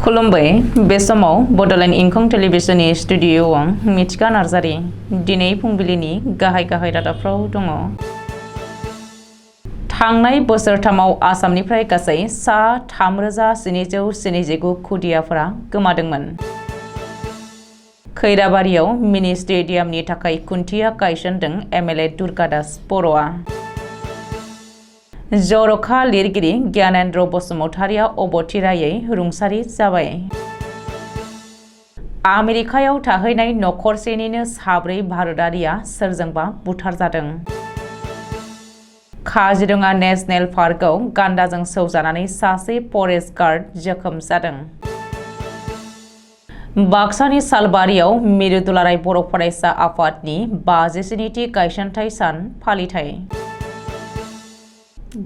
खुलुमबाय बे समाव बडोलेण्ड इंखं टेलिभिजननि स्टुडिय'आव आं मिथिका नार्जारि दिनै फुंबिलिनि गाहाय रादाबफ्राव दङ। थांनाय बोसोरथामाव आसामनिफ्राय गासै सा 3779 खुदियाफोरा गोमादोंमोन। खैराबारियाव मिनि स्टेडियामनि थाखाय खुन्थिया गायसनदों एमएलए दुर्गादास बर'आ। जर'खा लिरगिरि ज्ञानेन्द्र बसुमतारिया अबथिरायै रुंसारि जाबाय। आमेरिकायाव थाहैनाय नखरसेनिनो 4 भारतारिया सोरजोंबा बुथारजादों। काजिरङा नेशनेल पार्कआव गान्दाजों सौजानानै सासे फरेस्ट गार्ड जोखोम जादों। बाक्सानि सालबारियाव मिरु दुलाराय बर' फरायसा आफादनि 57थि गायसनथाइ सान फालिथाय।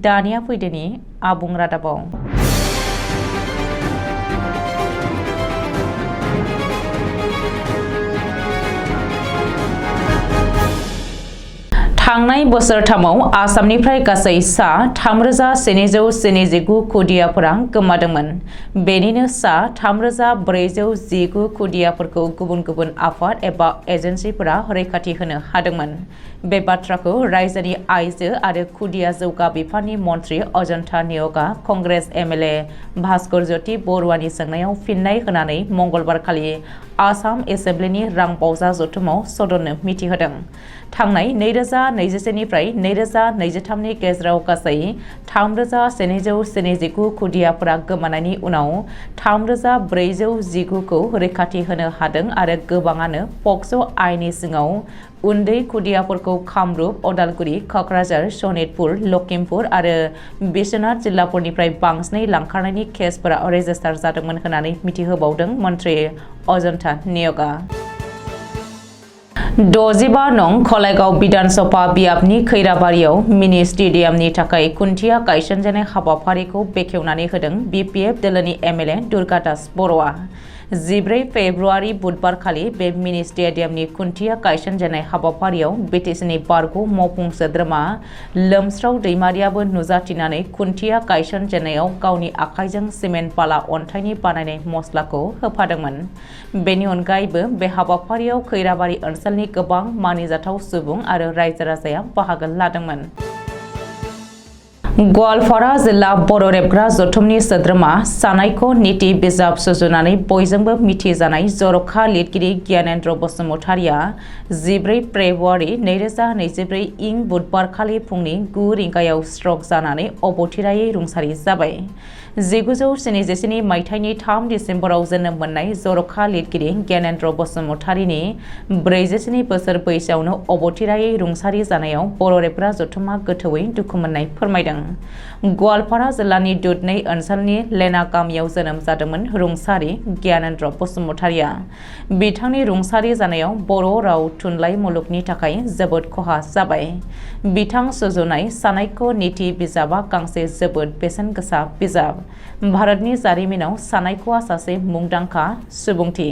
दानिया फैदोनि आबुं रादाबाव। थांनाय बोसोरथामाव आसामनिफ्राय गासै सा 3119 खुदियाफोरा गोमादोंमोन। बेनिनो सा 3419 खुदियाफोरखौ गुबुन गुबुन आफाद एबा एजेन्सिफोरा रैखाथि होनो हादोंमोन। बे बाथ्राखौ रायजोनि आइजो आरो खुदिया जौगा बिफाननि मन्थ्रि अजन्ता नेवगा कंग्रेस एमएलए भास्कर ज्योति बरुवानि सोंनायाव फिन्नाय होनानै मंगलबारखालि आसाम एसेम्ब्लिनि रांबावजा जथुमाव सदननो मिथिहोदों। थांनाय 2021निफ्राय 2023नि गेजेराव गासै 3119 खुदियाफोरा गोमानायनि उनाव 3419खौ रैखाथि होनो हादों आरो गोबाङानो पक्स' आइननि सिङाव उन्दै खुदियाफोरखौ कामरुप, अदालगुरि, कक्राझार, सनितपुर, लखिमपुर आरो बिश्वनाथ जिल्लाफोरनिफ्राय बांसिनै लांखारनायनि केसफोरा रेजिस्टार जादोंमोन होननानै मिथिहोबावदों मन्थ्रि अजन्ता नेवगा। 65 नं खलायगाव बिधानसभा बियाबनि खैराबारियाव मिनि स्टेडियामनि थाखाय खुन्थिया गायसनजानाय हाबाफारिखौ बेखेवनानै होदों बिपिएफ दोलोनि एमएलए दुर्गादास बर'आ। 14 फेब्रुवारि बुधबारखालि बे मिनि स्टेडियामनि खुन्थिया गायसनजानाय हाबाफारियाव बिटिसिनि बारग' मावफुं सोद्रोमा लोमस्राव दैमारियाबो नुजाथिनानै खुन्थिया गायसनजेननायाव गावनि आखाइजों सिमेन्ट बाला अन्थाइनि बानायनाय मस्लाखौ होफादोंमोन। बेनि अनगायैबो बे हाबाफारियाव खैराबारि ओनसोलनि गोबां मानिजाथाव सुबुं आरो रायजो राजाया बाहागो लादोंमोन। गवालपारा जिल्ला बर' रेबग्रा जथुमनि सोद्रोमा सानायख' नीति बिजाब सुजुनानै बयजोंबो मिथिजानाय जर'खा लिरगिरि ज्ञानेन्द्र बसुमतारिया 14 फेब्रुवारि 2024 इं बुधबारखालि फुंनि 9 रिंगायाव स्ट्रक जानानै अबथिरायै रुंसारि जाबाय। 1977 मायथाइनि 3 दिसेम्बराव जोनोम मोननाय जर'खा लिरगिरि ज्ञानेन्द्र बसुमतारिनि 44 बोसोर बैसोआवनो अबथिरायै रुंसारि जानायाव बर' रेबग्रा जथुमा गोथौयै दुखु मोननाय फोरमायदों। गवालपारा जिल्लानि दुधनै ओनसोलनि लेना गामियाव जोनोम जादोंमोन रुंसारि ज्ञानेन्द्र बसुमतारिया। बिथांनि रुंसारि जानायाव बर' राव थुनलाइ मुलुगनि थाखाय जोबोद खहा जाबाय। बिथां सुजुनाय सानायख' नीति बिजाबा गांसे जोबोद बेसेन गोसा बिजाब। भारतनि जारिमिनाव सानायख'आ सासे मुंदांखा सुबुंथि।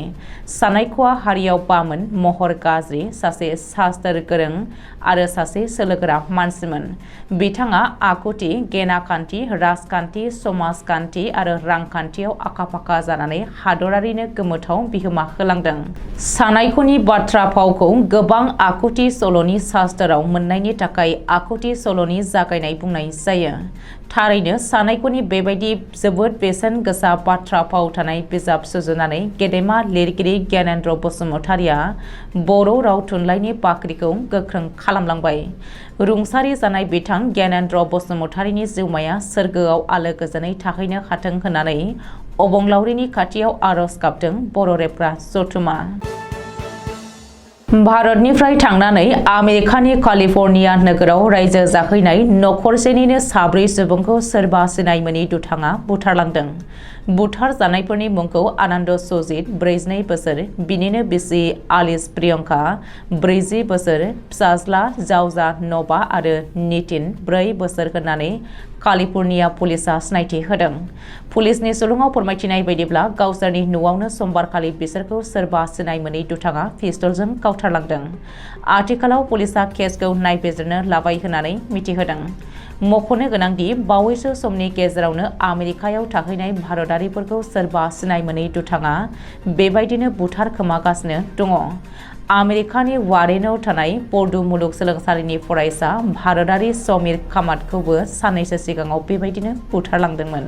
सानायख'आ हारियाव बामोन, महर गाज्रि, सासे सास्त्र गोरों आरो सासे सोलोगोरा मानसिमोन। बिथाङा आखुथि, गेनाखान्थि, राजखान्थि, समाजखान्थि आरो रांखान्थियाव आखा-फाखा जानानै हादरारिनो गोमोथाव बिहोमा होलांदों। सानायख'नि बाथ्रा फावखौ गोबां आखुथि सल'नि शास्त्रआव मोननायनि थाखाय आखुथि सल'नि जागायनाय बुंनाय जायो। थारैनो सानायख'नि बेबायदि जोबोद बेसेन गोसा बाथ्रा फाव थानाय बिजाब सुजुनानै गेदेमा लिरगिरि ज्ञानेन्द्र बसुमतारिया बर' राव थुनलाइनि बाख्रिखौ गोख्रों खालामलांबाय। रुंसारि जानाय बिथां ज्ञानेन्द्र बसुमतारिनि जिउमाया सोरगोआव आलो गोजोनै थाहैनो हाथों होननानै अबंलावरिनि खाथियाव आरज गाबदों बर' रेबग्रा जथुमा। भारतनिफ्राय थांनानै आमेरिकानि केलिफर्निया नोगोराव रायजो जाहैनाय नखरसेनिनो 4 सुबुंखौ सोरबा सिनाय मोनै दुथाङा बुथारलांदों। बुथार जानायफोरनि मुंखौ आनन्द सुजित 42 बोसोर, बिनिनो बिसि आलिस प्रियंका 40 बोसोर, फिसाज्ला जावजा नबा आरो नितिन 4 बोसोर होननानै केलिफर्निया पुलिसआ सिनायथि होदों। पुलिसनि सुलुङाव फोरमायथिनाय बायदिब्ला गावसोरनि न'आवनो समबारखालि बिसोरखौ सोरबा सिनाय मोनै दुथाङा पिस्तलजों गावथारलांदों। आथिखालाव पुलिसआ केसखौ नायबिजिरनो लाबाय होननानै मिथिहोदों। मख'नो गोनांदि बावैसो समनि गेजेरावनो आमेरिकायाव थाहैनाय भारतारिफोरखौ सोरबा सिनाय मोनै दुथाङा बेबायदिनो बुथारखोमागासिनो दङ। आमेरिकानि वारेनआव थानाय बडो मुलुगसोलोंसालिनि फरायसा भारतारि समीर कामातखौबो साननैसो सिगाङाव बेबायदिनो बुथारलांदोंमोन।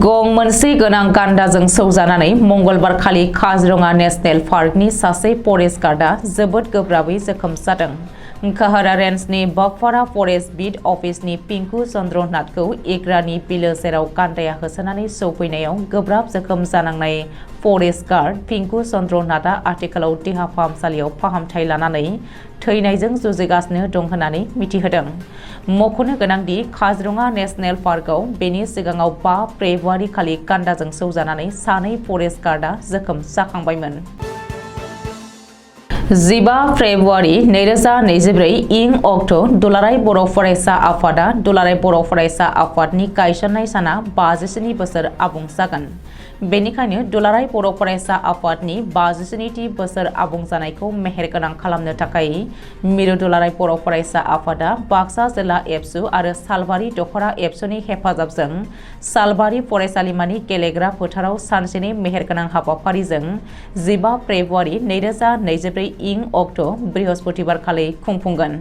गं मोनसे गोनां गान्दाजों सौजानानै मंगलबार खालि काजिरङा नेशनेल पार्कनि सासे फरेस्ट गार्डआ जोबोद गोब्राबै जोखोम जादों। काहारा रेन्जनि बागपारा फरेस्ट बिट अफिसनि पिंकु चन्द्र नाथखौ एग्रानि बिलो सेराव गान्दाया होसोनानै सौफैनायाव गोब्राब जोखोम जानांनाय फरेस्ट गार्ड पिंकु चन्द्र नाथआ आथिखालाव देहा फाहामसालियाव फाहामथाय लानानै थैनायजों जुजिगासिनो दं होननानै मिथिहोदों। मख'नो गोनांदि काजिरङा नेशनेल पार्कआव बेनि सिगाङाव 5 फेब्रुवारि खालि गान्दाजों सौजानानै सानै फरेस्ट गार्डआ जोखोम जाखांबायमोन। 15 फेब्रुवारि 2024 इं अक्ट' दुलाराय बर' फरायसा आफादा दुलाराय बर' फरायसा आफादनि गायसननाय साना 57 बोसोर आबुं जागोन। बेनिखायनो दुलाराय बर' फरायसा आफादनि 57थि बोसोर आबुं जानायखौ मेहेरगोनां खालामनो थाखाय मिरु दुलाराय बर' फरायसा आफादा बाक्सा जिल्ला एबसु आरो सालबारि दख'रा एबसुनि हेफाजाबजों सालबारि फरायसालिमानि गेलेग्रा फोथाराव सानसेनि मेहेरगोनां हाबाफारिजों 15 फेब्रुवारि 2024 इं अक्ट' बृहस्पतिबार खालि खुंफुंगोन।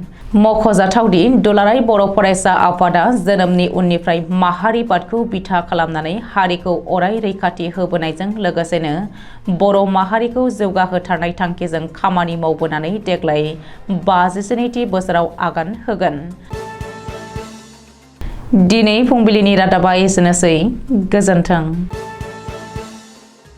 मख'जाथावदि दुलाराय बर' फरायसा आफादा जोनोमनि उननिफ्राय माहारिबादखौ बिथा खालामनानै हारिखौ अराय रैखाथि होबोनायजों लोगोसेनो बर' माहारिखौ जौगाहोथारनाय थांखिजों खामानि मावबोनानै देग्लाय 57थि बोसोराव आगान होगोन। दिनै फुंबिलिनि रादाबा एसेनोसै। गोजोन्थों।